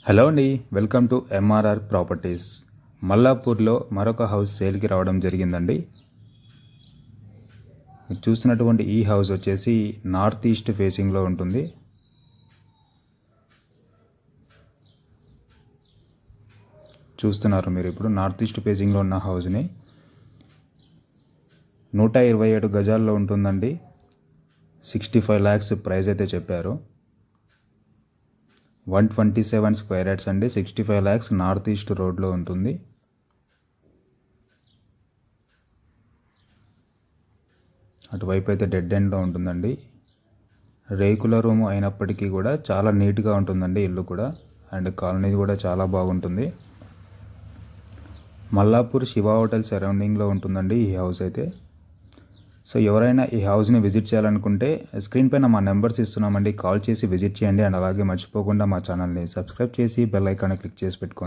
Hello అండి, welcome to MRR properties. మల్లాపూర్లో మరొక house సేల్కి రావడం జరిగిందండి. మీరు చూస్తున్నటువంటి ఈ హౌస్ వచ్చేసి నార్త్ ఈస్ట్ ఫేసింగ్లో ఉంటుంది. చూస్తున్నారు మీరు ఇప్పుడు నార్త్ ఈస్ట్ ఫేసింగ్లో ఉన్న హౌస్ని. 127 గజాల్లో ఉంటుందండి. 65 lakhs ప్రైస్ అయితే చెప్పారు. 127 స్క్వేర్ యార్డ్స్ అండి. 65 lakhs నార్త్ ఈస్ట్ రోడ్లో ఉంటుంది. అటువైపు అయితే డెడ్ ఎండ్లో ఉంటుందండి. రేకుల రూమ్ అయినప్పటికీ కూడా చాలా నీట్గా ఉంటుందండి ఇల్లు కూడా, అండ్ కాలనీ కూడా చాలా బాగుంటుంది. మల్లాపూర్ శివ హోటల్ సరౌండింగ్లో ఉంటుందండి ఈ హౌస్ అయితే. సో ఎవరైనా ఈ హౌస్ని విజిట్ చేయాలనుకుంటే స్క్రీన్ పైన మా నెంబర్స్ ఇస్తున్నామండి, కాల్ చేసి విజిట్ చేయండి. అండ్ అలాగే మర్చిపోకుండా మా ఛానల్ని సబ్స్క్రైబ్ చేసి బెల్ ఐకాన్ని క్లిక్ చేసి పెట్టుకోండి.